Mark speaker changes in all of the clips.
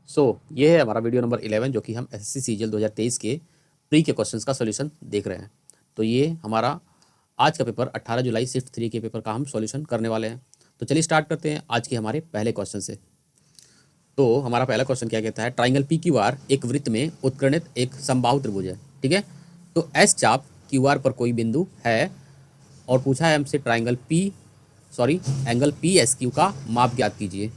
Speaker 1: ये है हमारा वीडियो नंबर 11 जो कि हम एसएससी सीजीएल 2023 के प्री के क्वेश्चंस का सॉल्यूशन देख रहे हैं। तो ये हमारा आज का पेपर 18 जुलाई शिफ्ट 3 के पेपर का हम सॉल्यूशन करने वाले हैं। तो चलिए स्टार्ट करते हैं आज के हमारे पहले क्वेश्चन से। तो हमारा पहला क्वेश्चन क्या कहता है, ट्राइंगल पी क्यू आर एक वृत्त में उत्कीर्णित एक समबाहु त्रिभुज है। ठीक है, तो एस चाप क्यू आर पर कोई बिंदु है और पूछा है हमसे एंगल पी एस क्यू का माप ज्ञात कीजिए।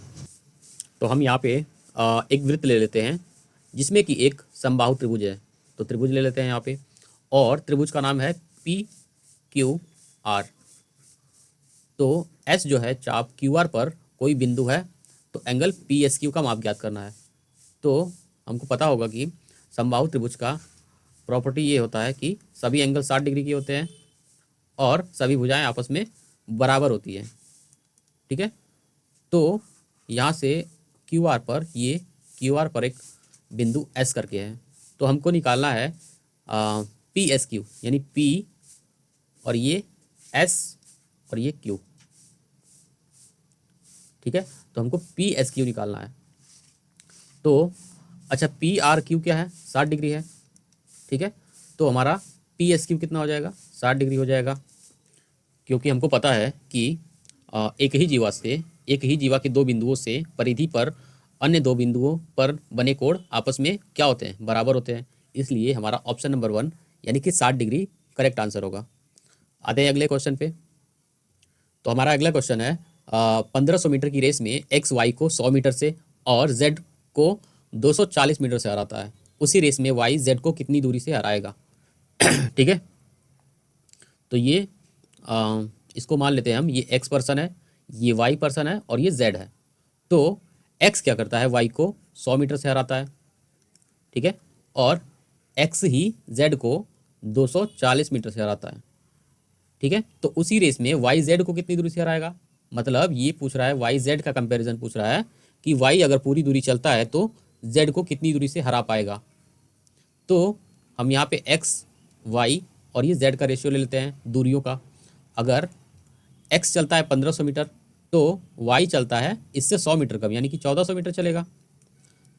Speaker 1: तो हम यहाँ पे एक वृत्त ले लेते हैं जिसमें कि एक समबाहु त्रिभुज है। तो त्रिभुज ले लेते हैं यहाँ पे और त्रिभुज का नाम है पी क्यू आर। तो एस जो है चाप क्यू आर पर कोई बिंदु है, तो एंगल पी एस क्यू का माप ज्ञात करना है। तो हमको पता होगा कि समबाहु त्रिभुज का प्रॉपर्टी ये होता है कि सभी एंगल 60 डिग्री के होते हैं और सभी भुजाएं आपस में बराबर होती हैं। ठीक है, तो यहाँ से क्यू आर पर एक बिंदु एस करके है, तो हमको निकालना है पी एस क्यू, यानी पी और ये एस और ये क्यू। ठीक है, तो हमको पी एस क्यू निकालना है। तो अच्छा, पी आर क्यू क्या है, 60 डिग्री है। ठीक है, तो हमारा पी एस क्यू कितना हो जाएगा, 60 डिग्री हो जाएगा, क्योंकि हमको पता है कि एक ही जीवा के दो बिंदुओं से परिधि पर अन्य दो बिंदुओं पर बने कोण आपस में क्या होते हैं, बराबर होते हैं। इसलिए हमारा ऑप्शन नंबर 1 यानी कि 60 डिग्री करेक्ट आंसर होगा। आते हैं अगले क्वेश्चन पे। तो हमारा अगला क्वेश्चन है 1500 मीटर की रेस में एक्स वाई को 100 मीटर से और जेड को 240 मीटर से हराता है। उसी रेस में वाई जेड को कितनी दूरी से हराएगा। ठीक है, तो ये इसको मान लेते हैं हम, ये एक्स पर्सन है, ये वाई पर्सन है और ये जेड है। तो एक्स क्या करता है, वाई को 100 मीटर से हराता है। ठीक है, और एक्स ही जेड को 240 मीटर से हराता है। ठीक है, तो उसी रेस में वाई जेड को कितनी दूरी से हराएगा, मतलब ये पूछ रहा है, वाई जेड का कंपैरिजन पूछ रहा है कि वाई अगर पूरी दूरी चलता है तो जेड को कितनी दूरी से हरा पाएगा। तो हम यहाँ पे एक्स वाई और ये जेड का रेशियो ले लेते हैं दूरियों का। अगर एक्स चलता है 1500 मीटर तो वाई चलता है इससे 100 मीटर कम, यानी कि 1400 मीटर चलेगा।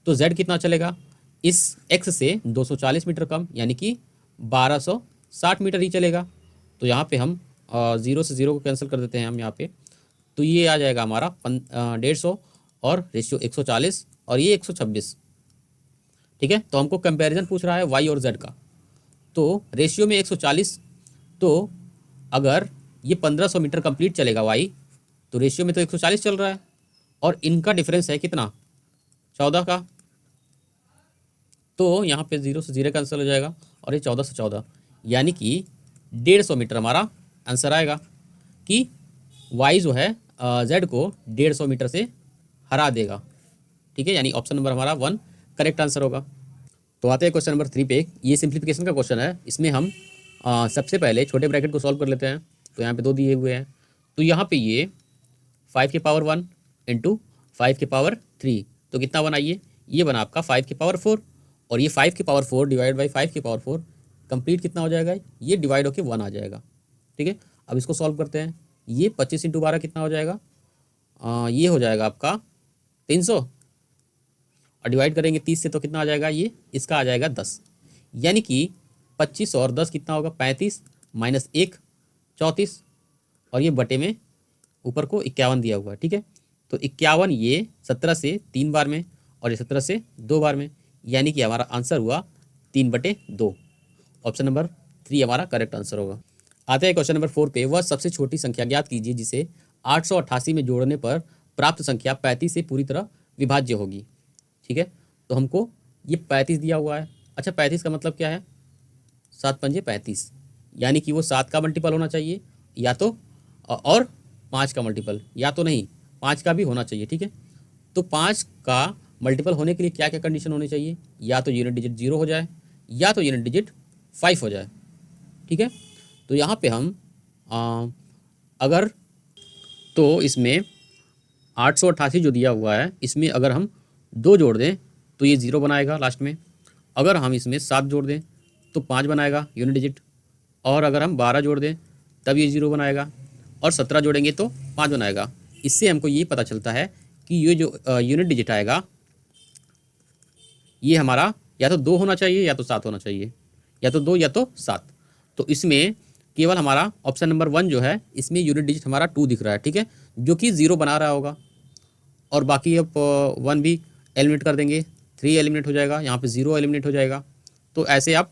Speaker 1: तो जेड कितना चलेगा, इस एक्स से 240 मीटर कम, यानी कि 1260 मीटर ही चलेगा। तो यहाँ पे हम 0 से 0 को कैंसिल कर देते हैं हम यहाँ पे। तो ये आ जाएगा हमारा 150 और रेशियो 140 और ये 126। ठीक है, तो हमको कंपैरिजन पूछ रहा है वाई और जेड का। तो रेशियो में 140, तो अगर ये 1500 मीटर कंप्लीट चलेगा वाई, तो रेशियो में तो 140 चल रहा है और इनका डिफरेंस है कितना, 14 का। तो यहाँ पे 0 से 0 कैंसिल हो जाएगा और ये 14 से 14, यानी कि 150 मीटर हमारा आंसर आएगा कि वाई जो है जेड को 150 मीटर से हरा देगा। ठीक है, यानी ऑप्शन नंबर हमारा 1 करेक्ट आंसर होगा। तो आते हैं क्वेश्चन नंबर 3 पे। ये सिंप्लीफिकेशन का क्वेश्चन है, इसमें हम सबसे पहले छोटे ब्रैकेट को सॉल्व कर लेते हैं। तो यहाँ पे 2 दिए हुए हैं, तो यहाँ पे ये 5 की पावर 1 इंटू 5 की पावर 3, तो कितना बना ये बना आपका 5 की पावर 4, और ये 5 की पावर 4 डिवाइड बाई 5 की पावर 4 कंप्लीट कितना हो जाएगा, ये डिवाइड होके 1 आ जाएगा। ठीक है, अब इसको सॉल्व करते हैं। ये 25 इंटू 12 कितना हो जाएगा, ये हो जाएगा आपका 300, और डिवाइड करेंगे 30 से तो कितना आ जाएगा, ये इसका आ जाएगा 10, यानी कि 25 और 10 कितना होगा, 35 माइनस 1 34, और ये बटे में ऊपर को 51 दिया हुआ है। ठीक है, तो 51 ये 17 से 3 बार में और ये 17 से 2 बार में, यानी कि हमारा आंसर हुआ 3/2। ऑप्शन नंबर 3 हमारा करेक्ट आंसर होगा। आते हैं क्वेश्चन नंबर 4 पे। वह सबसे छोटी संख्या ज्ञात कीजिए जिसे 888 में जोड़ने पर प्राप्त संख्या 35 से पूरी तरह विभाज्य होगी। ठीक है, तो हमको ये 35 दिया हुआ है। अच्छा, 35 का मतलब क्या है, 7 पंजे 35, यानी कि वो 7 का मल्टीपल होना चाहिए या तो, और 5 का मल्टीपल, या तो नहीं 5 का भी होना चाहिए। ठीक है, तो 5 का मल्टीपल होने के लिए क्या क्या कंडीशन होनी चाहिए, या तो यूनिट डिजिट 0 हो जाए या तो यूनिट डिजिट 5 हो जाए। ठीक है, तो यहाँ पे हम अगर, तो इसमें 888 जो दिया हुआ है इसमें अगर हम 2 जोड़ दें तो ये 0 बनाएगा लास्ट में। अगर हम इसमें 7 जोड़ दें तो 5 बनाएगा यूनिट डिजिट, और अगर हम 12 जोड़ दें तब ये 0 बनाएगा, और 17 जोड़ेंगे तो 5 बनाएगा। इससे हमको ये पता चलता है कि ये जो यूनिट डिजिट आएगा ये हमारा या तो 2 होना चाहिए या तो 7 होना चाहिए, या तो 2 या तो 7। तो इसमें केवल हमारा ऑप्शन नंबर 1 जो है इसमें यूनिट डिजिट हमारा 2 दिख रहा है, ठीक है, जो कि 0 बना रहा होगा। और बाकी अब 1 भी एलिमिनेट कर देंगे, 3 एलिमिनेट हो जाएगा, यहाँ पे 0 एलिमिनेट हो जाएगा। तो ऐसे आप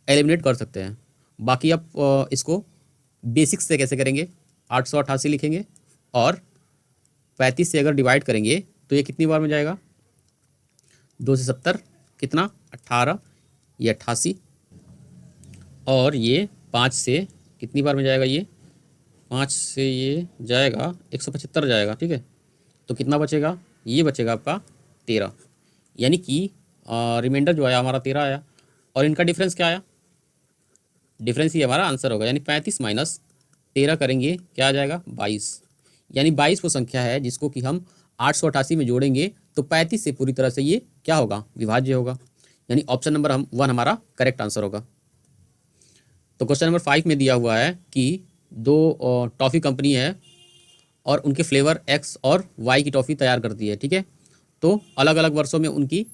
Speaker 1: एलिमिनेट कर सकते हैं। बाकी आप इसको बेसिक्स से कैसे करेंगे, 888 लिखेंगे और 35 से अगर डिवाइड करेंगे तो ये कितनी बार में जाएगा, 2 से 70 कितना 18, ये 88, और ये 5 से कितनी बार में जाएगा, ये 5 से ये जाएगा 175 जाएगा, ठीक है। तो कितना बचेगा, ये बचेगा आपका 13, यानी कि रिमाइंडर जो आया हमारा 13 आया। और इनका डिफरेंस क्या आया, डिफरेंस ही हमारा आंसर होगा, यानी 35 माइनस 13 करेंगे क्या आ जाएगा 22, यानी 22 वो संख्या है जिसको कि हम 888 में जोड़ेंगे तो 35 से पूरी तरह से ये क्या होगा, विभाज्य होगा, यानी ऑप्शन नंबर 1 हमारा करेक्ट आंसर होगा। तो क्वेश्चन नंबर 5 में दिया हुआ है कि 2 टॉफ़ी कंपनी है और उनके फ्लेवर एक्स और वाई की टॉफ़ी तैयार करती है, ठीक है। तो अलग अलग वर्षों में उनकी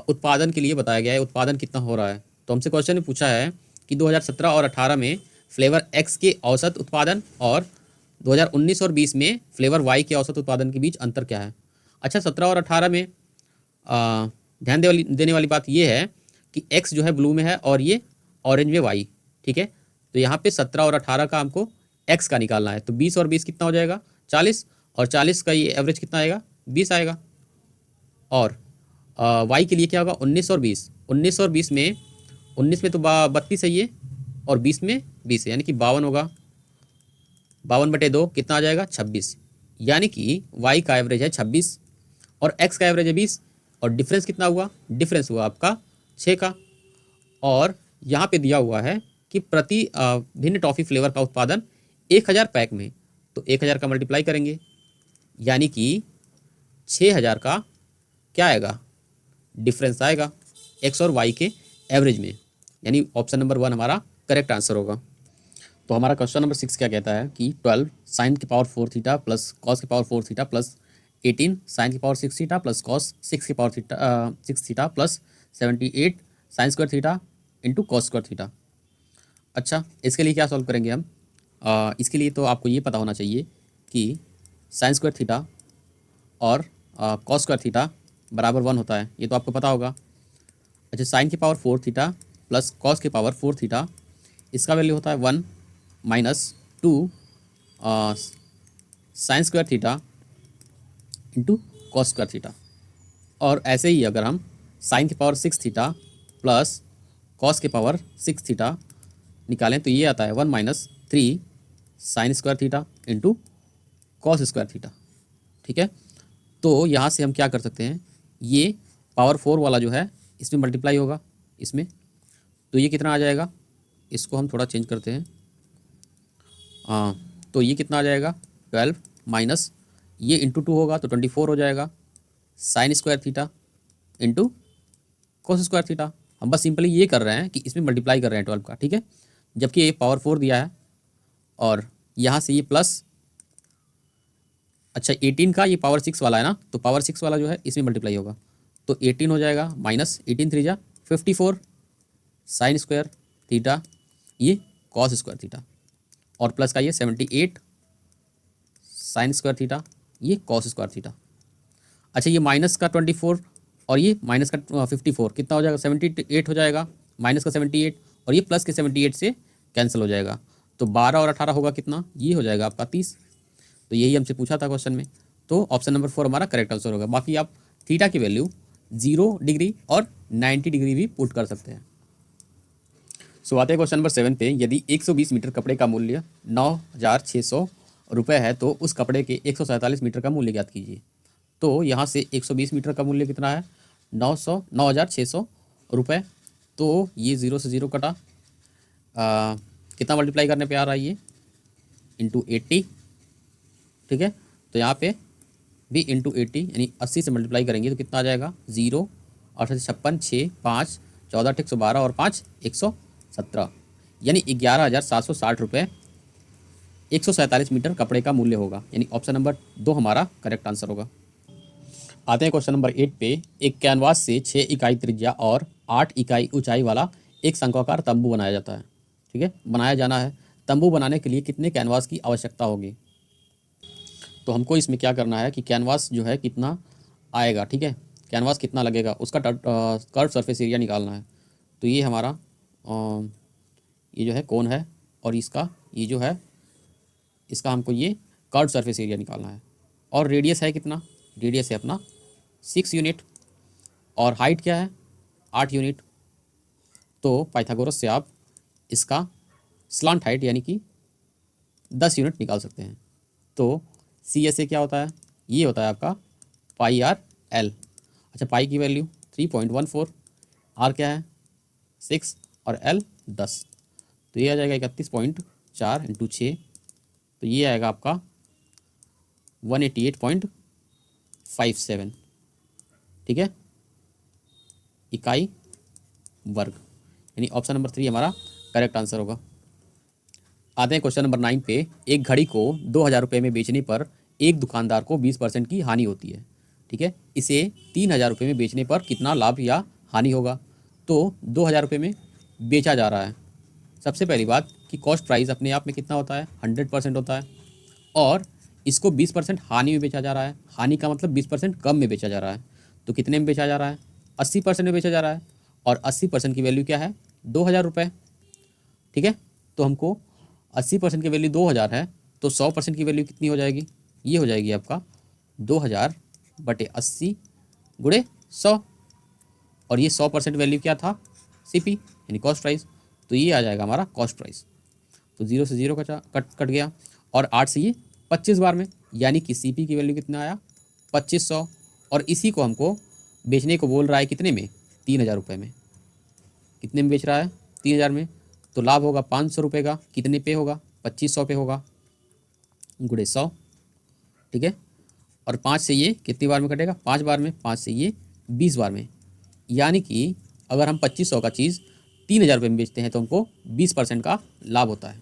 Speaker 1: उत्पादन के लिए बताया गया है, उत्पादन कितना हो रहा है। तो हमसे क्वेश्चन में पूछा है कि 2017 और 18 में फ्लेवर एक्स के औसत उत्पादन और 2019 और 20 में फ्लेवर वाई के औसत उत्पादन के बीच अंतर क्या है। अच्छा, 17 और 18 में ध्यान देने वाली बात यह है कि एक्स जो है ब्लू में है और ये ऑरेंज में वाई, ठीक है। तो यहाँ पे 17 और 18 का हमको एक्स का निकालना है, तो 20 और 20 कितना हो जाएगा 40, और 40 का ये एवरेज कितना आएगा 20 आएगा। और वाई के लिए क्या होगा 19 और 20, 19 और 20 में 19 में तो 32 है ये, और 20 में 20 है, यानी कि 52 होगा, 52/2 कितना आ जाएगा 26, यानी कि वाई का एवरेज है 26 और एक्स का एवरेज है 20, और डिफरेंस कितना हुआ, डिफरेंस हुआ आपका 6 का। और यहाँ पे दिया हुआ है कि प्रति भिन्न टॉफ़ी फ्लेवर का उत्पादन 1000 पैक में, तो 1000 का मल्टीप्लाई करेंगे, यानी कि 6000 का क्या आएगा, डिफरेंस आएगा एक्स और वाई के एवरेज में, यानी ऑप्शन नंबर 1 हमारा करेक्ट आंसर होगा। तो हमारा क्वेश्चन नंबर 6 क्या कहता है कि 12 साइन की पावर 4 थीटा प्लस कॉस की पावर 4 थीटा प्लस 18 साइन की पावर 6 थीटा प्लस कॉस 6 की power 6 theta plus 78 sine square theta into cos square theta. अच्छा, इसके लिए क्या सॉल्व करेंगे हम, इसके लिए तो आपको ये पता होना चाहिए कि साइन स्क्वायर थीटा और कॉस स्क्वायर थीटा बराबर 1 होता है, ये तो आपको पता होगा। अच्छा, साइन की पावर 4 थीटा प्लस कॉस की पावर 4 थीटा, इसका वैल्यू होता है 1 minus 2 sine square theta into cos square theta. और ऐसे ही अगर हम साइन की पावर 6 थीटा प्लस कॉस की पावर 6 थीटा निकालें तो ये आता है 1 minus 3 sine square theta into cos square theta, ठीक है। तो यहाँ से हम क्या कर सकते हैं, ये पावर 4 वाला जो है इसमें मल्टीप्लाई होगा इसमें, तो ये कितना आ जाएगा, इसको हम थोड़ा चेंज करते हैं, तो ये कितना आ जाएगा 12 माइनस ये इंटू 2 होगा तो 24 हो जाएगा sine square theta into cos square theta. हम बस सिंपली ये कर रहे हैं कि इसमें मल्टीप्लाई कर रहे हैं 12 का, ठीक है, जबकि ये पावर 4 दिया है और यहाँ से ये प्लस, अच्छा 18 का ये पावर 6 वाला है ना, तो पावर 6 वाला जो है इसमें मल्टीप्लाई होगा, तो 18 हो जाएगा माइनस 18 3 जा 54 साइन स्क्वायर थीटा ये कॉस स्क्वायर थीटा, और प्लस का ये 78 साइन स्क्वायर थीटा ये कॉस स्क्वायर थीटा। अच्छा, ये माइनस का 24 और ये माइनस का 54 कितना हो जाएगा 78 हो जाएगा, माइनस का 78 और ये प्लस के 78 से कैंसिल हो जाएगा, तो 12 और 18 होगा कितना, ये हो जाएगा आपका 30। तो यही हमसे पूछा था क्वेश्चन में, तो ऑप्शन नंबर 4 हमारा करेक्ट आंसर होगा। बाकी आप थीटा की वैल्यू 0 डिग्री और 90 डिग्री भी पुट कर सकते हैं। सो आते हैं क्वेश्चन नंबर 7 पे, यदि 120 मीटर कपड़े का मूल्य 9600 रुपये है तो उस कपड़े के 147 मीटर का मूल्य ज्ञात कीजिए। तो यहाँ से 120 मीटर का मूल्य कितना है 9600 रुपये, तो ये 0 से 0 कटा, कितना मल्टीप्लाई करने पे आ रहा है ये इंटू 80, ठीक है। तो यहाँ पे भी इंटू 80 यानी 80 से मल्टीप्लाई करेंगे तो कितना आ जाएगा 0 8 56 6 5 14 112 और 5 117, यानी 11,760 रुपये 147 मीटर कपड़े का मूल्य होगा, यानी ऑप्शन नंबर 2 हमारा करेक्ट आंसर होगा। आते हैं क्वेश्चन नंबर 8 पे। एक कैनवास से 6 इकाई त्रिज्या और 8 इकाई ऊंचाई वाला एक शंक्वाकार तंबू बनाया जाता है। ठीक है, बनाया जाना है। तंबू बनाने के लिए कितने कैनवास की आवश्यकता होगी? तो हमको इसमें क्या करना है कि कैनवास जो है कितना आएगा, ठीक है, कैनवास कितना लगेगा उसका कर्व सरफेस एरिया निकालना है। तो ये हमारा ये जो है कौन है, और इसका ये जो है इसका हमको ये कर्व सरफेस एरिया निकालना है। और रेडियस है कितना? रेडियस है अपना 6 यूनिट, और हाइट क्या है? 8 यूनिट। तो पाइथागोरस से आप इसका स्लांट हाइट यानी कि 10 यूनिट निकाल सकते हैं। तो सी एस ए क्या होता है? ये होता है आपका पाई आर एल। अच्छा, पाई की वैल्यू 3.14, आर क्या है 6 और एल 10। तो ये आ जाएगा 31.4 इंटू 6, तो ये आएगा आपका 188.57, ठीक है, इकाई वर्ग। यानी ऑप्शन नंबर 3 हमारा करेक्ट आंसर होगा। आते हैं क्वेश्चन नंबर 9 पे। एक घड़ी को 2,000 रुपये में बेचने पर एक दुकानदार को 20% की हानि होती है। ठीक है, इसे 3,000 रुपये में बेचने पर कितना लाभ या हानि होगा? तो 2,000 रुपये में बेचा जा रहा है। सबसे पहली बात कि कॉस्ट प्राइस अपने आप में कितना होता है? 100% होता है। और इसको 20% हानि में बेचा जा रहा है। हानि का मतलब 20% कम में बेचा जा रहा है। तो कितने में बेचा जा रहा है? 80% में बेचा जा रहा है। और 80% की वैल्यू क्या है? 2,000 रुपये। ठीक है, तो हमको 80% की वैल्यू 2,000 है, तो 100% की वैल्यू कितनी हो जाएगी? ये हो जाएगी आपका 2,000 बटे 80 गुणे 100। और ये 100% वैल्यू क्या था? सीपी यानी कॉस्ट प्राइस। तो ये आ जाएगा हमारा कॉस्ट प्राइस। तो 0 से 0 कट कट गया, और 8 से ये 25 बार में, यानी कि सीपी की वैल्यू कितना आया? 2500। और इसी को हमको बेचने को बोल रहा है कितने में? 3,000 रुपये में। कितने में बेच रहा है? 3,000 में। तो लाभ होगा 500 रुपये का। कितने पे होगा? 2500 पे होगा, गुणे 100। ठीक है, और 5 से ये कितनी बार में कटेगा? 5 बार में। 5 से ये 20 बार में। यानी कि अगर हम 2500 का चीज़ 3,000 रुपये में बेचते हैं तो हमको 20% का लाभ होता है।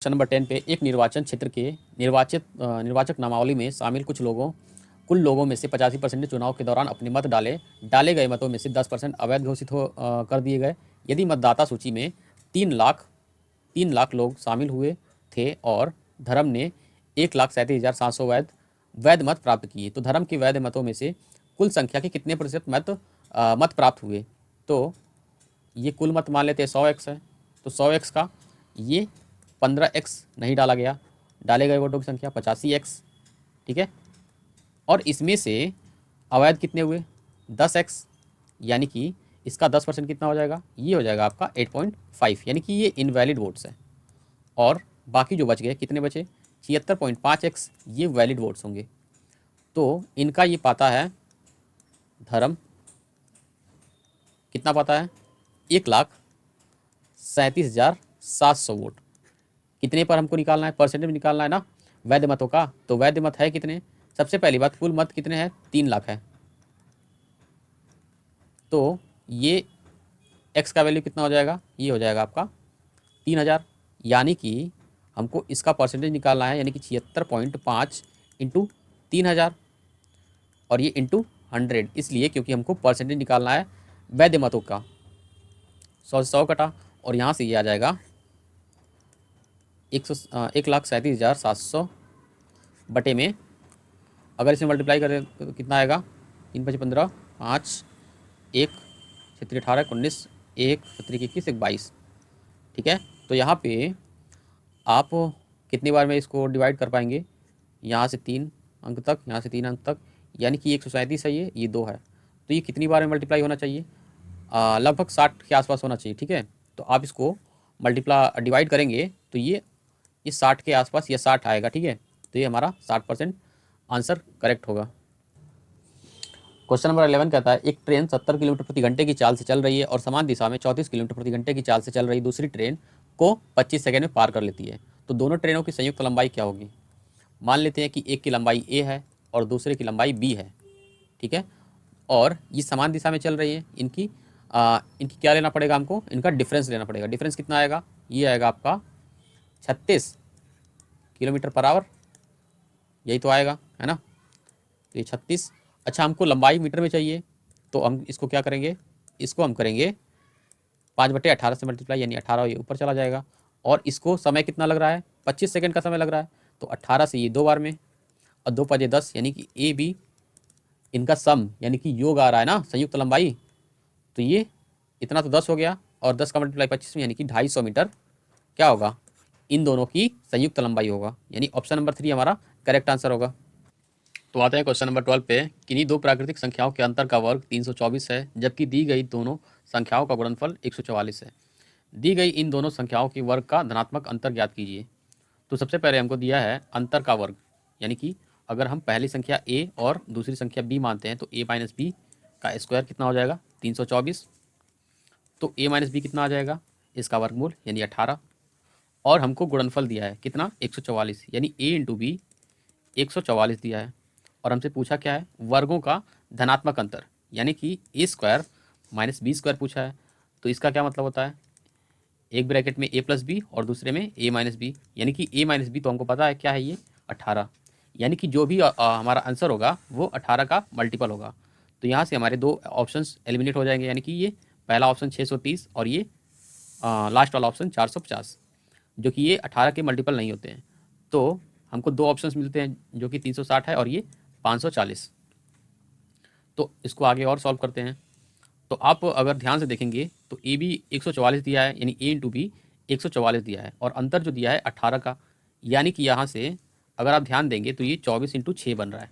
Speaker 1: क्वेश्चन नंबर 10 पे। एक निर्वाचन क्षेत्र के निर्वाचक नामावली में शामिल कुल लोगों में से 85% ने चुनाव के दौरान अपने मत डाले गए मतों में से 10% अवैध घोषित कर दिए गए। यदि मतदाता सूची में 3 लाख लोग शामिल हुए थे और धर्म ने 1,37,700 वैध मत प्राप्त किए, तो धर्म के वैध मतों में से कुल संख्या के कितने प्रतिशत मत प्राप्त हुए? तो ये कुल मत मान लेते हैं 100x है, तो 100x का ये 15x नहीं डाला गया, डाले गए वोटों की संख्या 85x। ठीक है, और इसमें से अवैध कितने हुए? 10x, यानी कि इसका 10% कितना हो जाएगा? ये हो जाएगा आपका 8.5, यानी कि ये इनवैलिड वोट्स है। और बाकी जो बच गए कितने बचे 76.5x, ये वैलिड वोट्स होंगे। तो इनका ये पाता है धर्म, कितना पाता है 1,37,700 वोट। कितने पर हमको निकालना है, परसेंटेज निकालना है ना वैध मतों का। तो वैध मत है कितने, सबसे पहली बात कुल मत कितने हैं 3 लाख है। तो ये एक्स का वैल्यू कितना हो जाएगा, ये हो जाएगा आपका 3,000। यानी कि हमको इसका परसेंटेज निकालना है, यानी कि 76.5 इंटू 3,000 और ये इंटू 100, इसलिए क्योंकि हमको परसेंटेज निकालना है वैध मतों का। 100 से 100 कटा और यहाँ से ये आ जाएगा 1,37,700 बटे में, अगर इसे मल्टीप्लाई करें तो कितना आएगा 3 5 15 5 1 6 18 19 1 17 21 1 22। ठीक है, तो यहाँ पे आप कितनी बार में इसको डिवाइड कर पाएंगे, यहाँ से 3 अंक तक, यहाँ से 3 अंक तक, यानी कि 137 है, ये 2 है। तो ये कितनी बार में मल्टीप्लाई होना चाहिए, लगभग 60 के आसपास होना चाहिए। ठीक है, तो आप इसको डिवाइड करेंगे तो ये 60 के आसपास या 60 आएगा। ठीक है, तो ये हमारा 60% आंसर करेक्ट होगा। क्वेश्चन नंबर 11 कहता है एक ट्रेन 70 किलोमीटर प्रति घंटे की चाल से चल रही है और समान दिशा में 34 किलोमीटर प्रति घंटे की चाल से चल रही दूसरी ट्रेन को 25 सेकंड में पार कर लेती है। तो दोनों ट्रेनों की संयुक्त लंबाई क्या होगी। मान लेते हैं कि एक की लंबाई ए है और दूसरे की लंबाई बी है। ठीक है, और ये समान दिशा में चल रही है, इनकी क्या लेना पड़ेगा हमको, इनका डिफरेंस लेना पड़ेगा। डिफरेंस कितना आएगा, ये आएगा आपका 36 किलोमीटर पर आवर, यही तो आएगा, है ना। तो ये 36। अच्छा, हमको लंबाई मीटर में चाहिए, तो हम इसको क्या करेंगे, इसको हम करेंगे 5/18 से मल्टीप्लाई, यानी 18 ये ऊपर चला जाएगा। और इसको समय कितना लग रहा है, 25 सेकंड का समय लग रहा है। तो 18 से ये 2 बार में, और 2 5 10, यानी कि ए बी इनका सम यानी कि योग आ रहा है ना संयुक्त लंबाई। तो ये इतना तो 10 हो गया, और 10 का मल्टीप्लाई 25 में, यानी कि 250 मीटर क्या होगा, इन दोनों की संयुक्त लंबाई होगा। यानी ऑप्शन नंबर 3 हमारा करेक्ट आंसर होगा। तो आते हैं क्वेश्चन नंबर 12 पे। किन्हीं दो प्राकृतिक संख्याओं के अंतर का वर्ग 324 है, जबकि दी गई दोनों संख्याओं का गुणनफल 144 है। दी गई इन दोनों संख्याओं के वर्ग का धनात्मक अंतर ज्ञात कीजिए। तो सबसे पहले हमको दिया है अंतर का वर्ग, यानी कि अगर हम पहली संख्या a और दूसरी संख्या b मानते हैं तो a माइनस बी का स्क्वायर कितना हो जाएगा 324। तो a माइनस बी कितना आ जाएगा, इसका वर्गमूल यानी 18। और हमको गुणनफल दिया है कितना 144, यानी a इंटू बी 144 दिया है। और हमसे पूछा क्या है, वर्गों का धनात्मक अंतर, यानी कि ए स्क्वायर माइनस बी स्क्वायर पूछा है। तो इसका क्या मतलब होता है, एक ब्रैकेट में ए प्लस बी और दूसरे में ए माइनस बी, यानी कि ए माइनस बी तो हमको पता है क्या है, ये 18। यानी कि जो भी हमारा आंसर होगा वो 18 का मल्टीपल होगा। तो यहाँ से हमारे दो ऑप्शंस एलिमिनेट हो जाएंगे, यानी कि ये पहला ऑप्शन 630 और ये लास्ट वाला ऑप्शन 450, जो कि ये 18 के मल्टीपल नहीं होते हैं। तो हमको दो ऑप्शंस मिलते हैं, जो कि 360 है और ये 540। तो इसको आगे और सॉल्व करते हैं। तो आप अगर ध्यान से देखेंगे तो ए बी 144 दिया है, यानी ए इंटू बी 144 दिया है, और अंतर जो दिया है 18 का, यानी कि यहाँ से अगर आप ध्यान देंगे तो ये 24 इंटू 6 बन रहा है।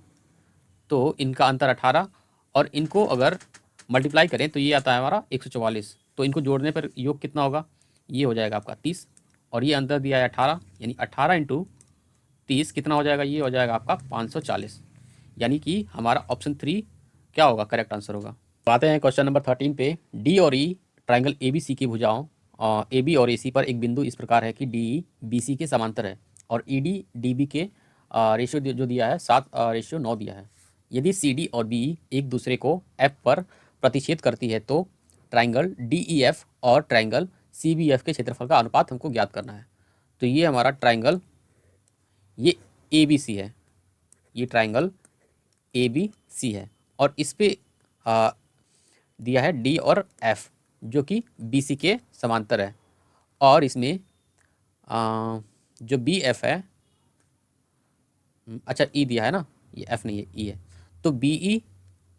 Speaker 1: तो इनका अंतर 18, और इनको अगर मल्टीप्लाई करें तो ये आता है हमारा 144। तो इनको जोड़ने पर योग कितना होगा, ये हो जाएगा आपका 30, और ये अंतर दिया है 18, यानी 18 इंटू 30 कितना हो जाएगा, ये हो जाएगा आपका 540। यानी कि हमारा ऑप्शन 3 क्या होगा, करेक्ट आंसर होगा। तो आते हैं क्वेश्चन नंबर 13 पे। डी और ई ट्राइंगल ए बी सी की भुजाओं ए बी और ए सी पर एक बिंदु इस प्रकार है कि डी बी सी के समांतर है, और ई डी बी के रेशियो जो दिया है 7:9 दिया है। यदि सी डी और बी एक दूसरे को एफ पर प्रतिच्छेद करती है तो ट्राइंगल डी ई एफ और ट्राइंगल सी बी एफ के क्षेत्रफल का अनुपात हमको ज्ञात करना है। तो ये हमारा ट्राइंगल ये ए बी सी है, ये ट्राइंगल ए बी सी है, और इस पे दिया है डी और एफ जो कि बी सी के समांतर है। और इसमें जो बी एफ है, अच्छा ई दिया है ना, ये एफ नहीं है ई है। तो बी ई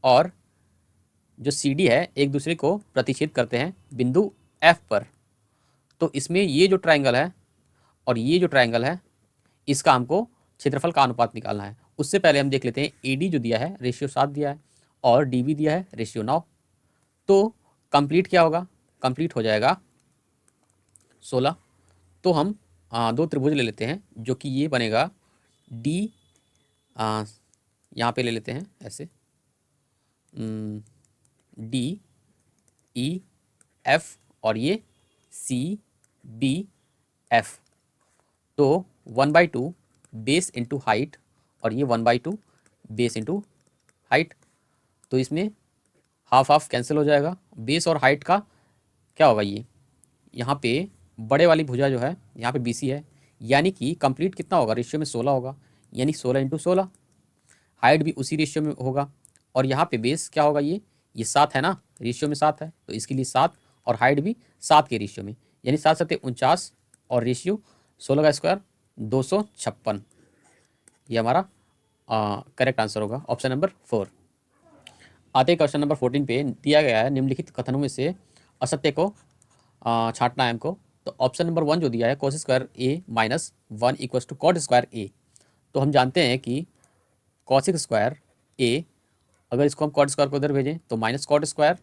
Speaker 1: और जो सी डी है एक दूसरे को प्रतिच्छेद करते हैं बिंदु एफ पर। तो इसमें ये जो ट्राइंगल है और ये जो ट्राइंगल है, इसका हमको क्षेत्रफल का अनुपात निकालना है। उससे पहले हम देख लेते हैं ए डी जो दिया है रेशियो 7 दिया है, और डी बी दिया है रेशियो 9। तो कंप्लीट क्या होगा, कंप्लीट हो जाएगा 16। तो हम दो त्रिभुज ले लेते हैं, जो कि ये बनेगा डी, यहाँ पे ले लेते हैं ऐसे, डी ई एफ और ये सी बी एफ। तो 1/2 बेस इंटू हाइट और ये 1/2 बेस इंटू हाइट। तो इसमें हाफ हाफ कैंसिल हो जाएगा। बेस और हाइट का क्या होगा, ये यहाँ पे बड़े वाली भुजा जो है यहाँ पे BC है, यानी कि कंप्लीट कितना होगा, रेशियो में 16 होगा, यानी 16 × 16। हाइट भी उसी रेशियो में होगा, और यहाँ पे बेस क्या होगा, ये 7 है ना, रेशियो में 7 है, तो इसके लिए 7, और हाइट भी 7 के रेशियो में, यानी 7 7 49, और रेशियो 16 का स्क्वायर 256। ये हमारा करेक्ट आंसर होगा, ऑप्शन नंबर 4। आते हैं क्वेश्चन नंबर 14 पे। दिया गया है निम्नलिखित कथनों में से असत्य को छांटना है हमको। तो ऑप्शन नंबर 1 जो दिया है, cos square a minus 1 equals to cot square a. तो हम जानते हैं कि कॉसिक स्क्वायर ए, अगर इसको हम कॉट स्क्वायर को उधर भेजें तो minus cot square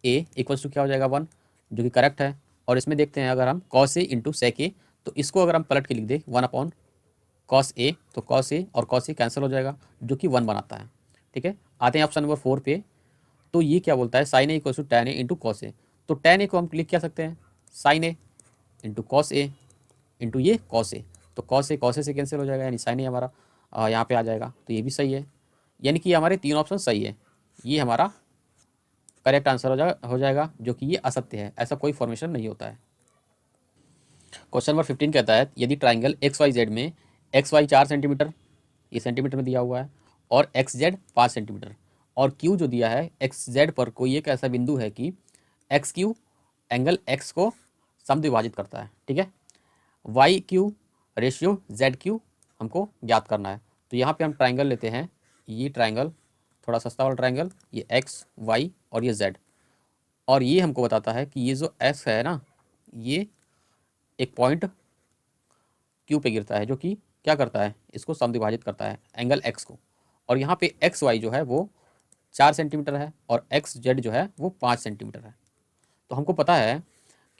Speaker 1: A equals to क्या हो जाएगा 1, जो कि करेक्ट है। और इसमें देखते हैं, अगर हम कॉस ए इंटू सेक ए, तो इसको अगर हम पलट के लिख दें 1 कॉस ए, तो कॉस ए और कॉस ए कैंसिल हो जाएगा, जो कि 1 बनाता है। ठीक है, आते हैं ऑप्शन नंबर 4 पे। तो ये क्या बोलता है, sine a equals to tan a into cos a. तो टैन ए को हम लिख क्या सकते हैं, sine a into cos a into ये कॉस ए। तो कॉस ए से कैंसिल हो जाएगा, यानी साइन ए हमारा यहाँ पे आ जाएगा। तो ये भी सही है, यानी कि हमारे 3 ऑप्शन सही है। ये हमारा करेक्ट आंसर हो जाएगा, जो कि ये असत्य है, ऐसा कोई फॉर्मेशन नहीं होता है। क्वेश्चन नंबर 15 कहता है, यदि ट्राइंगल XYZ में XY 4 सेंटीमीटर, ये सेंटीमीटर में दिया हुआ है, और XZ 5 सेंटीमीटर, और Q जो दिया है XZ पर कोई एक ऐसा बिंदु है कि XQ एंगल X को समद्विभाजित करता है। ठीक है, YQ रेशियो ZQ हमको ज्ञात करना है। तो यहाँ पे हम ट्राइंगल लेते हैं, ये ट्राइंगल थोड़ा सस्ता वाला ट्राइंगल, ये X Y और ये Z, और ये हमको बताता है कि ये जो X है ना, ये एक पॉइंट Q पे गिरता है, जो कि क्या करता है, इसको समद्विभाजित करता है एंगल X को। और यहाँ पे XY जो है वो 4 सेंटीमीटर है, और XZ जो है वो 5 सेंटीमीटर है। तो हमको पता है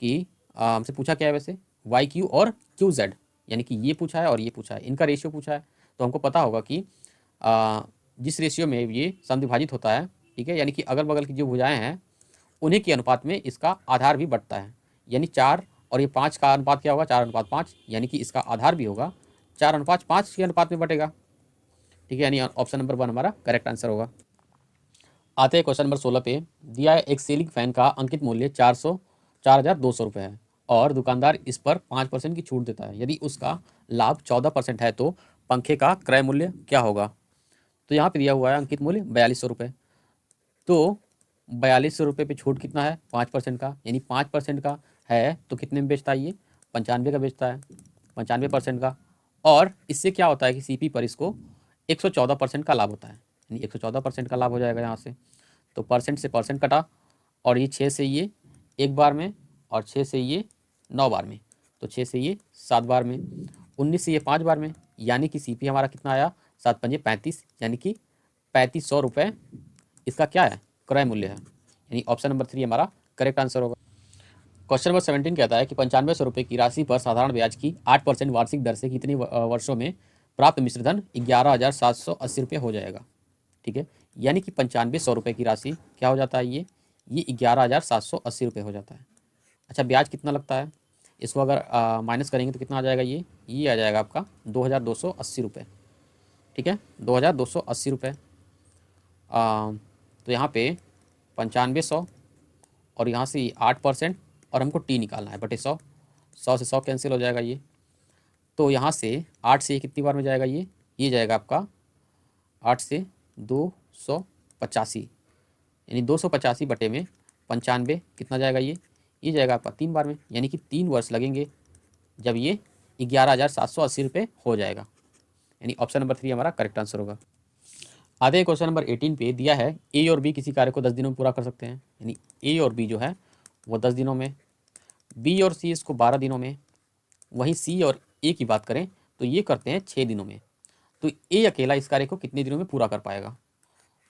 Speaker 1: कि हमसे पूछा क्या है वैसे, YQ और QZ, यानी कि ये पूछा है और ये पूछा है, इनका रेशियो पूछा है। तो हमको पता होगा कि जिस रेशियो में ये समद्विभाजित होता है, ठीक है, यानी कि अगल बगल की जो भुजाएं हैं उन्हीं के अनुपात में इसका आधार भी बढ़ता है, यानी 4 और ये 5 का अनुपात क्या होगा, 4:5, यानी कि इसका आधार भी होगा 4:5 के अनुपात में बटेगा। ठीक है, यानी ऑप्शन नंबर 1 हमारा करेक्ट आंसर होगा। आते हैं क्वेश्चन नंबर 16 पे। दिया है एक सीलिंग फैन का अंकित मूल्य 4,200 रुपये है, और दुकानदार इस पर 5% की छूट देता है। यदि उसका लाभ 14% है, तो पंखे का क्रय मूल्य क्या होगा। तो यहाँ पे दिया हुआ है अंकित मूल्य 4200 रुपये। तो 4200 रुपये पे छूट कितना है, 5% का, यानी 5% का है तो कितने में बेचता है ये, 95 का बेचता है, 95% का। और इससे क्या होता है कि CP पर इसको 114% का लाभ होता है, यानी 114% का लाभ हो जाएगा यहाँ से। तो परसेंट से परसेंट कटा, और ये 6 से ये 1 बार में, और 6 से ये 9 बार में, तो 6 से ये 7 बार में, 19 से ये 5 बार में, यानी कि CP हमारा कितना आया, 7×5 = 35, यानी कि 3500 रुपये इसका क्या है, क्रय मूल्य है, यानी ऑप्शन नंबर 3 हमारा करेक्ट आंसर होगा। क्वेश्चन नंबर 17 कहता है कि 9500 रुपये की राशि पर साधारण ब्याज की 8% वार्षिक दर से कितने वर्षों में प्राप्त मिश्रधन 11,780 रुपये हो जाएगा। ठीक है, यानी कि 9500 रुपये की राशि क्या हो जाता है, ये 11,780 रुपये हो जाता है। अच्छा, ब्याज कितना लगता है, इसको अगर माइनस करेंगे तो कितना आ जाएगा, ये आ जाएगा आपका 2,280 रुपये। ठीक है, 2,280 रुपये। तो यहाँ पे 9500 और यहाँ से 8%, और हमको T निकालना है बटे 100, 100 से 100 कैंसिल हो जाएगा ये। तो यहाँ से 8 से ये कितनी बार में जाएगा, ये जाएगा आपका 8 से 285, यानी 285 बटे में 95 कितना जाएगा, ये जाएगा आपका 3 बार में, यानी कि 3 वर्ष लगेंगे जब ये 11,780 रुपये हो जाएगा, यानी ऑप्शन नंबर 3 हमारा करेक्ट आंसर होगा। आते हैं क्वेश्चन नंबर 18 पे। दिया है A और B किसी कार्य को 10 दिनों में पूरा कर सकते हैं, यानी A और B जो है वो 10 दिनों में, B और C इसको 12 दिनों में, वहीं C और A की बात करें तो ये करते हैं 6 दिनों में। तो A अकेला इस कार्य को कितने दिनों में पूरा कर पाएगा,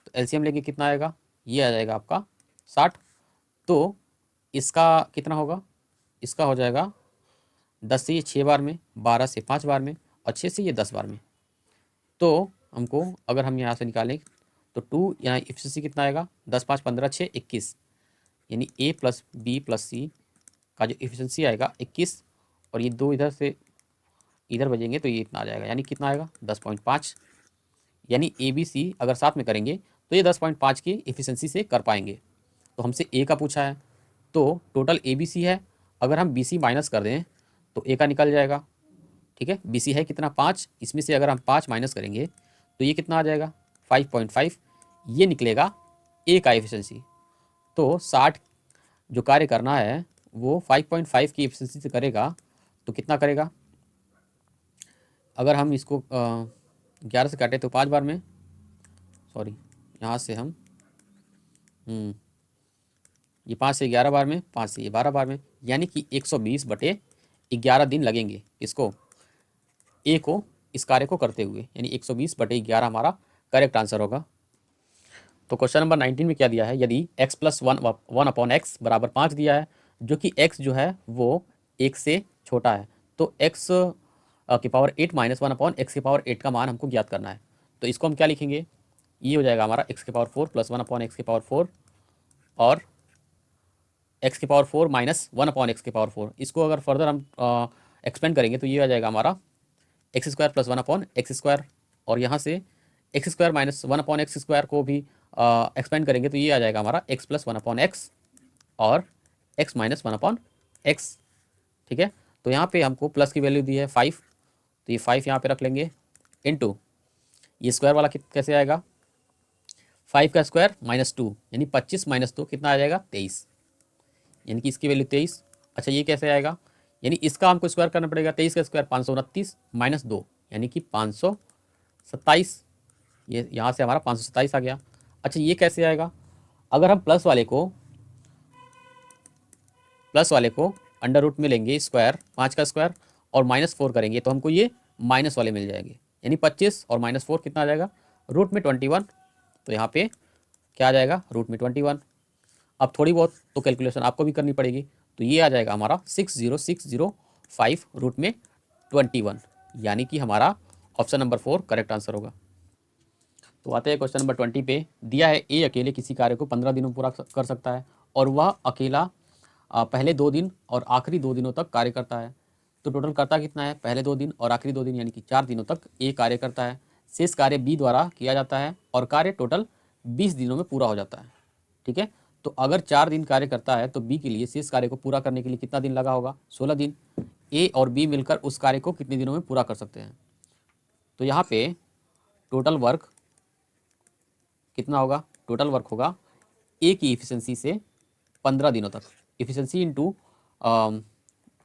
Speaker 1: तो LCM लेके कितना आएगा, ये आ जाएगा आपका 60। तो इसका कितना होगा, इसका हो जाएगा 10 से ये 6 बार में, 12 से 5 बार में और 6 से ये 10 बार में। तो हमको अगर हम यहाँ से निकालें तो 2 यहाँ एफिशिएंसी कितना आएगा, 10 5 15 6 21, यानी ए प्लस बी प्लस सी का जो एफिशिएंसी आएगा 21, और ये 2 इधर से इधर बजेंगे तो ये इतना आ जाएगा, यानी कितना आएगा 10.5। यानी ए बी सी अगर साथ में करेंगे तो ये 10.5 की एफिशिएंसी से कर पाएंगे। तो हमसे ए का पूछा है, तो टोटल ए बी सी है, अगर हम बी सी माइनस कर दें तो ए का निकल जाएगा। ठीक है, बी सी है कितना 5, इसमें से अगर हम 5 माइनस करेंगे तो ये कितना आ जाएगा 5.5, ये निकलेगा ए का एफिशिएंसी। तो 60 जो कार्य करना है वो 5.5 की एफिशिएंसी से करेगा, तो कितना करेगा, अगर हम इसको 11 से काटें तो 5 बार में, सॉरी यहाँ से हम ये 5 से 11 बार में, 5 से ये 12 बार में, यानी कि 120/11 दिन लगेंगे इसको, ए को इस कार्य को करते हुए, यानी 120/11 हमारा करेक्ट आंसर होगा। तो क्वेश्चन नंबर 19 में क्या दिया है, यदि x + 1/x = 5 दिया है, जो कि x जो है वो 1 से छोटा है, तो x की पावर 8 - 1/x की पावर 8 का मान हमको ज्ञात करना है। तो इसको हम क्या लिखेंगे, ये हो जाएगा हमारा x की पावर 4 + 1/x की पावर 4 और x की पावर 4 - 1/x की पावर 4। इसको अगर फर्दर हम एक्सपेंड करेंगे तो ये आ जाएगा हमारा x² + 1/x², और यहाँ से x² - 1/x² को भी एक्सपेंड करेंगे तो ये आ जाएगा हमारा x + 1/x और x - 1/x। ठीक है, तो यहाँ पे हमको प्लस की वैल्यू दी है 5, तो ये 5 यहाँ पे रख लेंगे, इनटू ये स्क्वायर वाला कैसे आएगा, 5 का स्क्वायर -2, यानी 25 - 2 कितना आ जाएगा 23, यानी कि इसकी वैल्यू 23। अच्छा ये कैसे आएगा, यानी इसका हमको स्क्वायर करना पड़ेगा, 23 का स्क्वायर 529 - 2 यानी कि 527, ये यहाँ से हमारा 527 आ गया। अच्छा ये कैसे आएगा, अगर हम प्लस वाले को अंडर रूट में लेंगे स्क्वायर, 5 का स्क्वायर और -4 करेंगे तो हमको ये माइनस वाले मिल जाएंगे, यानी 25 और -4 कितना आ जाएगा रूट में 21, तो यहाँ पे क्या आ जाएगा रूट में 21। अब थोड़ी बहुत तो कैलकुलेशन आपको भी करनी पड़ेगी, तो ये आ जाएगा हमारा 60605 रूट में 21, यानी कि हमारा ऑप्शन नंबर 4 करेक्ट आंसर होगा। तो आते हैं क्वेश्चन नंबर 20 पे, दिया है ए अकेले किसी कार्य को 15 दिनों में पूरा कर सकता है और वह अकेला पहले 2 दिन और आखिरी 2 दिनों तक कार्य करता है। तो टोटल करता कितना है, पहले 2 दिन और आखिरी 2 दिन यानी कि 4 दिनों तक ए कार्य करता है। शेष कार्य बी द्वारा किया जाता है और कार्य टोटल 20 दिनों में पूरा हो जाता है। ठीक है, तो अगर 4 दिन कार्य करता है तो बी के लिए शेष कार्य को पूरा करने के लिए कितना दिन लगा होगा, 16 दिन। ए और बी मिलकर उस कार्य को कितने दिनों में पूरा कर सकते हैं, तो यहाँ पे टोटल वर्क कितना होगा, टोटल वर्क होगा ए की इफिशियंसी से 15 दिनों तक, इफिशियंसी इनटू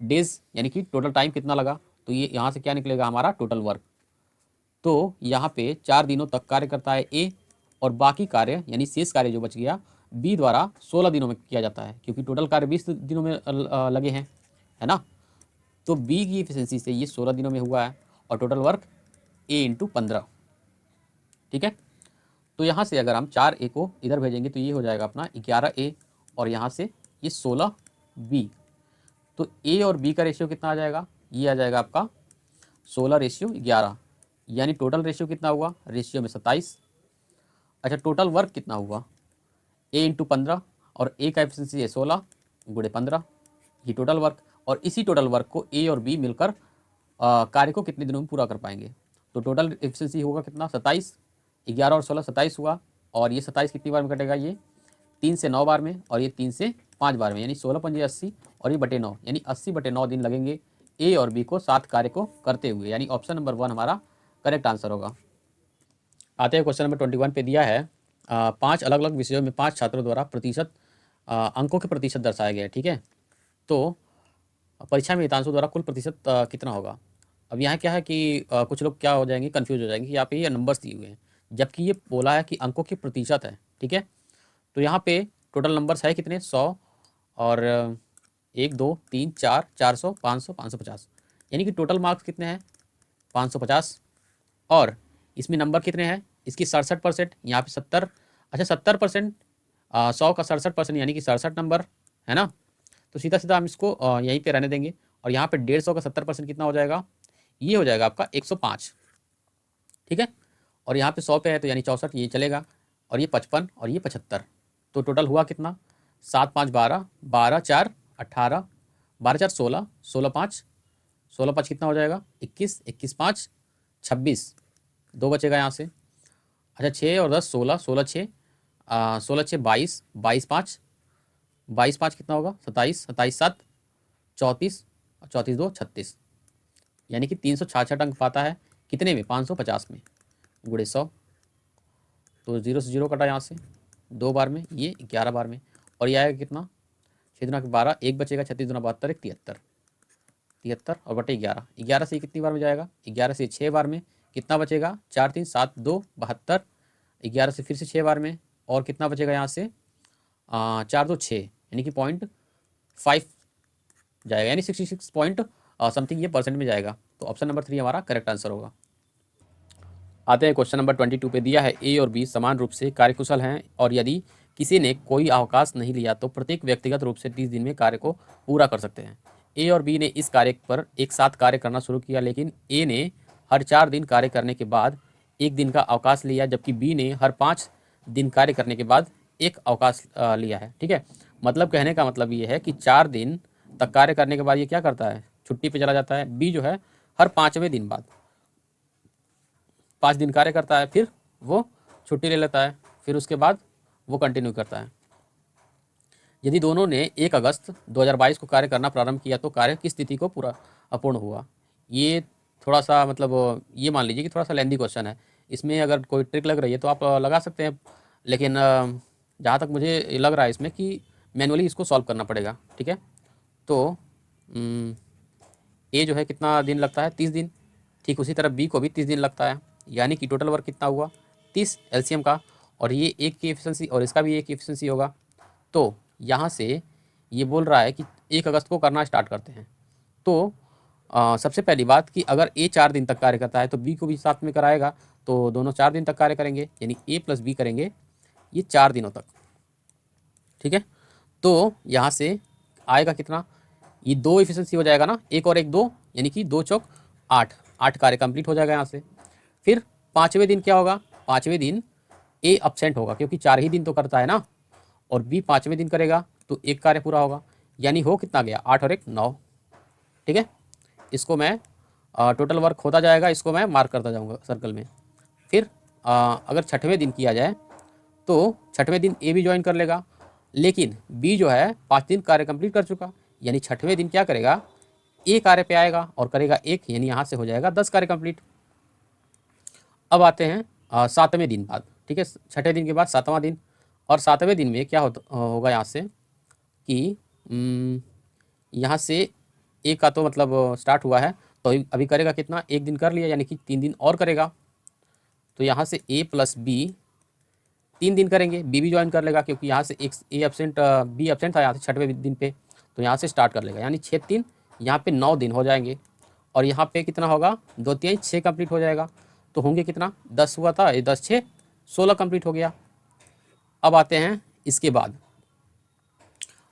Speaker 1: डेज, यानी कि टोटल टाइम कितना लगा, तो ये यहाँ से क्या निकलेगा हमारा टोटल वर्क। तो यहाँ पे 4 दिनों तक कार्य करता है ए और बाकी कार्य यानी शेष कार्य जो बच गया बी द्वारा 16 दिनों में किया जाता है, क्योंकि टोटल कार्य 20 दिनों में लगे हैं, है ना। तो बी की इफिशियंसी से ये 16 दिनों में हुआ है और टोटल वर्क ए इंटू 15। ठीक है, तो यहाँ से अगर हम 4 ए को इधर भेजेंगे तो ये हो जाएगा अपना 11 ए और यहाँ से ये 16 बी। तो ए और बी का रेशियो कितना आ जाएगा, ये आ जाएगा आपका 16:11, यानी टोटल रेशियो कितना हुआ, रेशियो में 27। अच्छा टोटल वर्क कितना हुआ, ए इंटू 15 और ए का एफिशिएंसी है 16 × 15, ये टोटल वर्क। और इसी टोटल वर्क को ए और बी मिलकर कार्य को कितने दिनों में पूरा कर पाएंगे, तो टोटल एफिशिएंसी होगा कितना 27, 11 और 16 27 हुआ, और ये 27 कितनी बार में कटेगा, ये 3 से 9 बार में और ये 3 से 5 बार में, यानी 16 × 5 = 80 और ये /9 यानी 80/9 दिन लगेंगे ए और बी को 7 कार्य को करते हुए, यानी ऑप्शन नंबर 1 हमारा करेक्ट आंसर होगा। आते हैं क्वेश्चन नंबर 21 पे, दिया है 5 अलग अलग विषयों में 5 छात्रों द्वारा प्रतिशत अंकों के प्रतिशत दर्शाया गया है। ठीक है, तो परीक्षा में हितांशु द्वारा कुल प्रतिशत कितना होगा। अब यहाँ क्या है कि कुछ लोग क्या हो जाएंगे, कंफ्यूज हो जाएंगे कि यहाँ पे ये नंबर्स दिए हुए हैं जबकि ये बोला है कि अंकों के प्रतिशत है। ठीक है, तो यहाँ पे टोटल नंबर्स है कितने, 100 और 1 2 3 4 400 500 550, यानी कि टोटल मार्क्स कितने हैं 550। और इसमें नंबर कितने हैं, इसकी 67%, यहाँ पे 70, अच्छा 70%, 100 का 67% यानी कि 67 नंबर, है ना। तो सीधा सीधा हम इसको यहीं पे रहने देंगे और यहाँ पे 150 का 70% कितना हो जाएगा, ये हो जाएगा आपका 105, ठीक है। और यहाँ पे 100 पे है तो यानी 64, ये चलेगा, और ये 55 और ये 75, तो टोटल हुआ कितना, 7 5 12, 12 4 18, 12 4 16, 16 5, 16 5 कितना हो जाएगा 21, 21 5 26, 2 बचेगा यहाँ से। अच्छा 6 और 10 16, 16 6, 16 6 22, 22 5, 22 5 कितना होगा 27, 27 7 34, 34 2 36, यानी कि 366 अंक पाता है कितने में, 550 में, गुणे 100, तो 0 से 0 कटा यहाँ से 2 बार में, ये 11 बार में, और ये आएगा कितना 6 दुना 12, 1 बचेगा, 36 दुना 72, 73, 73 और बटे 11, 11 से कितनी बार में जाएगा, 11 से 6 बार में, कितना बचेगा 4 3 7 2 72, 11 से फिर से 6 बार में, और कितना बचेगा यहाँ से 4 2 6, यानी कि 0.5 जाएगा, यानी 66 पॉइंट समथिंग ये परसेंट में जाएगा। तो ऑप्शन नंबर 3 हमारा करेक्ट आंसर होगा। आते हैं क्वेश्चन नंबर 22 पे, दिया है ए और बी समान रूप से कार्यकुशल हैं और यदि किसी ने कोई अवकाश नहीं लिया तो प्रत्येक व्यक्तिगत रूप से 30 दिन में कार्य को पूरा कर सकते हैं। ए और बी ने इस कार्य पर एक साथ कार्य करना शुरू किया, लेकिन ए ने हर 4 दिन कार्य करने के बाद 1 दिन का अवकाश लिया, जबकि बी ने हर 5 दिन कार्य करने के बाद एक अवकाश लिया है, ठीक है। मतलब कहने का मतलब ये है कि 4 दिन तक कार्य करने के बाद ये क्या करता है, छुट्टी पे चला जाता है। बी जो है हर 5वें दिन बाद 5 दिन कार्य करता है, फिर वो छुट्टी ले लेता है, फिर उसके बाद वो कंटिन्यू करता है। यदि दोनों ने 1 अगस्त 2022 को कार्य करना प्रारंभ किया तो कार्य किस तिथि को पूरा अपूर्ण हुआ। ये थोड़ा सा मतलब ये मान लीजिए कि थोड़ा सा लेंदी क्वेश्चन है, इसमें अगर कोई ट्रिक लग रही है तो आप लगा सकते हैं, लेकिन जहाँ तक मुझे लग रहा है इसमें कि मैनुअली इसको सॉल्व करना पड़ेगा, ठीक है। तो ए जो है कितना दिन लगता है, 30 दिन, ठीक उसी तरह बी को भी 30 दिन लगता है, यानी कि टोटल वर्क कितना हुआ 30 एलसीएम का, और ये एक की एफिशिएंसी और इसका भी एक की एफिशिएंसी होगा। तो यहाँ से ये बोल रहा है कि 1 अगस्त को करना स्टार्ट करते हैं। तो सबसे पहली बात कि अगर ए 4 दिन तक कार्य करता है तो बी को भी साथ में कराएगा, तो दोनों 4 दिन तक कार्य करेंगे, यानी ए प्लस बी करेंगे ये 4 दिनों तक, ठीक है। तो यहाँ से आएगा कितना, ये 2 एफिशिएंसी हो जाएगा ना, 1 और 1 2, यानी कि 2 चौक 8, 8 कार्य कंप्लीट हो जाएगा यहाँ से। फिर 5वें दिन क्या होगा, 5वें दिन ए अब्सेंट होगा क्योंकि 4 ही दिन तो करता है ना, और बी 5वें दिन करेगा तो 1 कार्य पूरा होगा, यानी हो कितना गया 8 और 1 9, ठीक है। इसको मैं टोटल वर्क होता जाएगा, इसको मैं मार्क करता जाऊँगा सर्कल में। फिर अगर 6वें दिन किया जाए तो 6वें दिन ए भी ज्वाइन कर लेगा, लेकिन बी जो है 5 दिन कार्य कंप्लीट कर चुका, यानी 6वें दिन क्या करेगा, ए कार्य पे आएगा और करेगा 1, यानी यहाँ से हो जाएगा 10 कार्य कंप्लीट। अब आते हैं 7वें दिन बाद, ठीक है, 6ठे दिन के बाद 7वां दिन, और 7वें दिन में क्या होगा यहाँ से कि यहाँ से ए का तो मतलब स्टार्ट हुआ है, तो अभी करेगा कितना, 1 दिन कर लिया, यानी कि 3 दिन और करेगा। तो यहाँ से ए प्लस बी 3 दिन करेंगे, बी भी ज्वाइन कर लेगा क्योंकि यहाँ से एक ए एब्सेंट बी एब्सेंट था यहाँ से 6वें दिन पे, तो यहाँ से स्टार्ट कर लेगा, यानी 6 3 यहाँ पे 9 दिन हो जाएंगे, और यहाँ पे कितना होगा 2 3 6 कंप्लीट हो जाएगा, तो होंगे कितना 10 हुआ था, ये 10 6 16 कंप्लीट हो गया। अब आते हैं इसके बाद,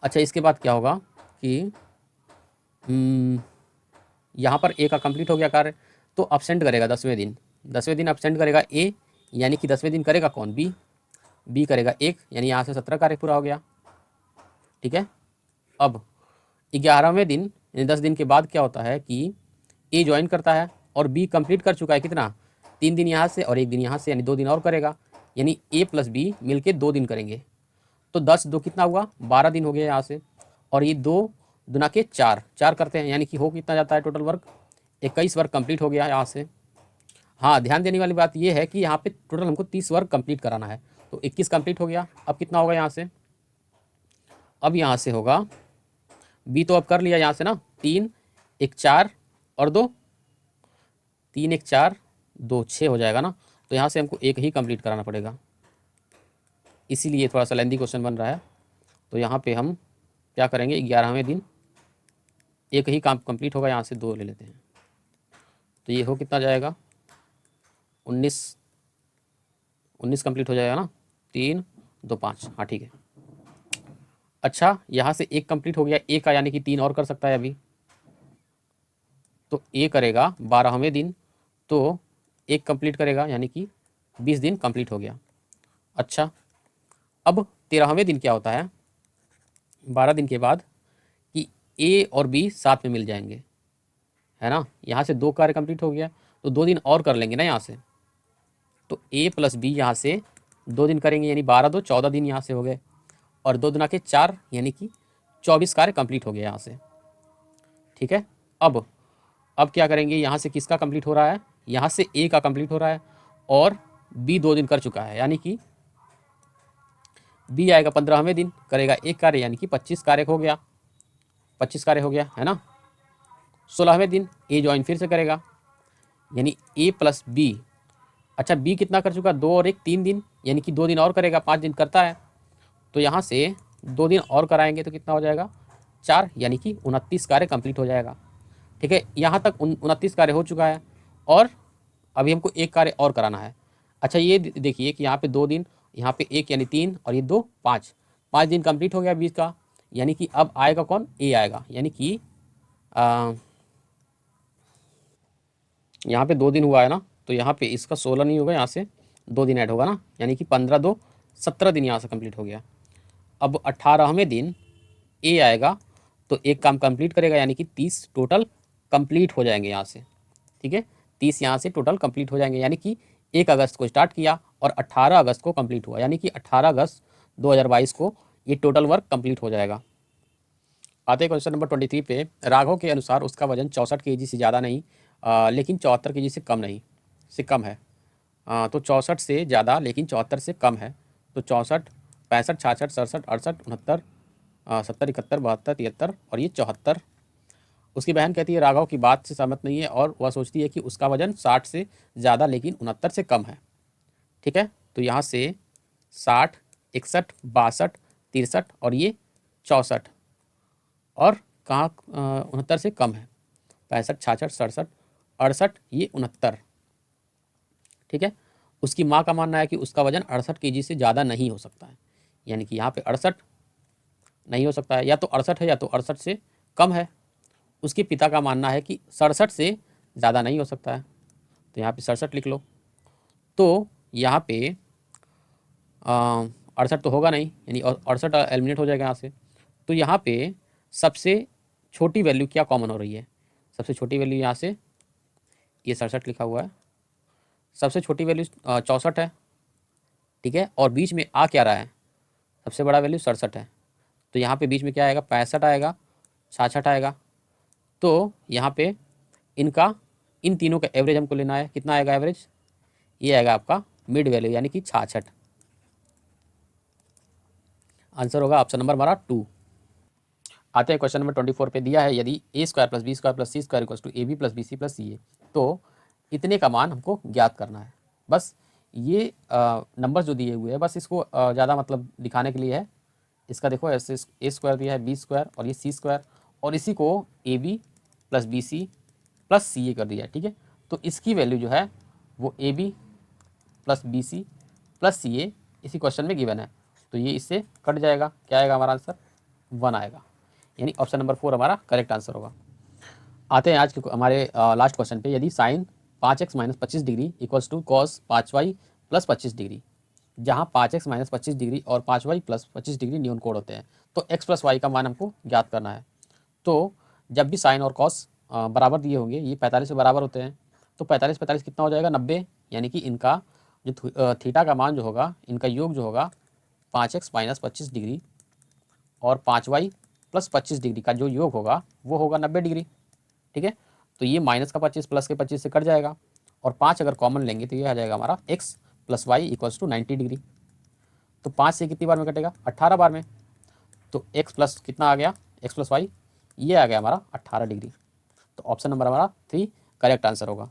Speaker 1: अच्छा इसके बाद क्या होगा कि यहाँ पर ए का कंप्लीट हो गया कार्य, तो अब्सेंट करेगा 10वें दिन, 10वें दिन अब्सेंट करेगा ए, यानी कि 10वें दिन करेगा कौन, बी करेगा 1, यानी यहाँ से 17 कार्य पूरा हो गया, ठीक है। अब 11वें दिन यानी 10 दिन के बाद क्या होता है कि ए ज्वाइन करता है और बी कंप्लीट कर चुका है कितना, 3 दिन यहाँ से और 1 दिन यहाँ से, यानी 2 दिन और करेगा, यानी ए प्लस बी मिलके 2 दिन करेंगे, तो 10 2 कितना हुआ 12 दिन हो गया यहाँ से, और ये 2 दुना के 4 4 करते हैं, यानी कि हो कितना जाता है टोटल वर्क 21 वर्क कंप्लीट हो गया यहाँ से। हाँ ध्यान देने वाली बात ये है कि यहाँ पे टोटल हमको 30 वर्क कंप्लीट कराना है, तो 21 कंप्लीट हो गया। अब कितना होगा यहाँ से, अब यहाँ से होगा बी तो अब कर लिया यहाँ से ना, 3 1 4 और 2, 3 1 4 2 6 हो जाएगा ना, तो यहाँ से हमको एक ही कंप्लीट कराना पड़ेगा, इसीलिए थोड़ा सा लेंदी क्वेश्चन बन रहा है। तो यहाँ पे हम क्या करेंगे, 11वें दिन एक ही काम कंप्लीट होगा, यहाँ से 2 ले लेते हैं, तो ये हो कितना जाएगा 19 कंप्लीट हो जाएगा ना, 3 2 5, हाँ ठीक है। अच्छा यहाँ से 1 कंप्लीट हो गया ए का, यानी कि 3 और कर सकता है अभी, तो ए करेगा 12वें दिन, तो एक कंप्लीट करेगा यानी कि 20 दिन कंप्लीट हो गया। अच्छा, अब 13वें दिन क्या होता है, 12 दिन के बाद, कि ए और बी साथ में मिल जाएंगे, है ना। यहाँ से 2 कार्य कंप्लीट हो गया, तो 2 दिन और कर लेंगे ना यहाँ से, तो ए प्लस बी यहाँ से 2 दिन करेंगे, यानी 12 2 14 दिन यहाँ से हो गए, और 2 दुना के 4 यानी कि 24 कार्य कंप्लीट हो गया यहाँ से। ठीक है, अब क्या करेंगे, यहाँ से किसका कंप्लीट हो रहा है, यहाँ से ए का कंप्लीट हो रहा है, और बी 2 दिन कर चुका है, यानी कि बी आएगा 15वें दिन, करेगा एक कार्य, यानी कि 25 कार्य हो गया, 25 कार्य हो गया, है ना। 16वें दिन ए ज्वाइन फिर से करेगा, यानी ए प्लस बी। अच्छा, बी कितना कर चुका, 2 और 1 3 दिन, यानी कि 2 दिन और करेगा, 5 दिन करता है, तो यहाँ से 2 दिन और कराएंगे तो कितना हो जाएगा, 4, यानी कि 29 कार्य कंप्लीट हो जाएगा। ठीक है, यहाँ तक 29 कार्य हो चुका है, और अभी हमको एक कार्य और कराना है। अच्छा, ये देखिए कि यहाँ पे 2 दिन, यहाँ पे 1 यानी 3, और ये 2 5, 5 दिन कंप्लीट हो गया 20 का, यानी कि अब आएगा कौन, ए आएगा, यानी कि यहाँ पे 2 दिन हुआ है ना, तो यहाँ पे इसका 16 नहीं होगा, यहाँ से 2 दिन ऐड होगा ना, यानी कि 15 2 17 दिन यहाँ से कंप्लीट हो गया। अब 18वें दिन ए आएगा, तो एक काम कंप्लीट करेगा, यानी कि 30 टोटल कंप्लीट हो जाएंगे यहाँ से। ठीक है, 30 यहाँ से टोटल कंप्लीट हो जाएंगे, यानी कि 1 अगस्त को स्टार्ट किया और 18 अगस्त को कंप्लीट हुआ, यानी कि 18 अगस्त 2022 को ये टोटल वर्क कंप्लीट हो जाएगा। आते हैं क्वेश्चन नंबर 23 पे। राघव के अनुसार उसका वजन 64 केजी से ज़्यादा नहीं, लेकिन 74 केजी से कम नहीं, से कम है। तो 64 से ज़्यादा लेकिन 74 से कम है, तो 64 65 66 67 68 69 70 71 72 73 और ये 74। उसकी बहन कहती है राघव की बात से सहमत नहीं है, और वह सोचती है कि उसका वजन 60 से ज़्यादा लेकिन 69 से कम है। ठीक है, तो यहाँ से 60 61 62 63 और ये 64, और कहाँ 69 से कम है, 65 66 67 68 ये 69। ठीक है, उसकी माँ का मानना है कि उसका वजन 68 केजी से ज़्यादा नहीं हो सकता है, यानी कि यहाँ पे 68 नहीं हो सकता है, या तो 68 है या तो 68 से कम है। उसके पिता का मानना है कि 67 से ज़्यादा नहीं हो सकता है, तो यहाँ पे 67 लिख लो। तो यहाँ पे 68 तो होगा नहीं, यानी 68 एलिमिनेट हो जाएगा यहाँ से। तो यहाँ पे सबसे छोटी वैल्यू क्या कॉमन हो रही है, सबसे छोटी वैल्यू यहाँ से ये 67 लिखा हुआ है, सबसे छोटी वैल्यू 64 है। ठीक है, और बीच में आ क्या रहा है, सबसे बड़ा वैल्यू 67 है, तो यहाँ पे बीच में क्या आएगा, 65 आएगा, 66 आएगा। तो यहाँ पे इनका, इन तीनों का एवरेज हमको लेना है, कितना आएगा एवरेज, ये आएगा आपका मिड वैल्यू, यानी कि 66। आंसर होगा ऑप्शन नंबर हमारा 2। आते हैं क्वेश्चन नंबर 24 पे। दिया है यदि a square plus b square plus c square equals to a b plus b c plus c a, तो इतने का मान हमको ज्ञात करना है। बस ये नंबर जो दिए हुए हैं, बस इसको ज़्यादा मतलब दिखाने के लिए है। इसका देखो ऐसे ए स्क्वायर दिया है, बी स्क्वायर और ये सी स्क्वायर, और इसी को a b plus b c plus c a कर दिया है। ठीक है, तो इसकी वैल्यू जो है वो a b plus b c plus c a इसी क्वेश्चन में गिवन है, तो ये इससे कट जाएगा, क्या आएगा हमारा आंसर, 1 आएगा, यानी ऑप्शन नंबर 4 हमारा करेक्ट आंसर होगा। आते हैं आज के हमारे लास्ट क्वेश्चन पे। यदि sine 5x minus 25 degree equals to cos 5y plus 25 degree, जहाँ 5x माइनस 25 डिग्री और 5y प्लस 25 डिग्री न्यून कोड होते हैं, तो x प्लस वाई का मान हमको ज्ञात करना है। तो जब भी साइन और कॉस बराबर दिए होंगे, ये 45 से बराबर होते हैं, तो 45 45 कितना हो जाएगा, 90, यानी कि इनका जो थीटा का मान जो होगा, इनका योग जो होगा 5x माइनस 25 डिग्री और 5y प्लस 25 डिग्री का जो योग होगा वो होगा 90 डिग्री। ठीक है, तो ये माइनस का 25 प्लस के 25 से कट जाएगा, और 5 अगर कॉमन लेंगे तो ये आ जाएगा हमारा x plus y equals to 90 degree. तो 5 से कितनी बार में कटेगा, 18 बार में, तो x प्लस कितना आ गया, x प्लस वाई, ये आ गया हमारा 18 डिग्री। तो ऑप्शन नंबर हमारा 3 करेक्ट आंसर होगा।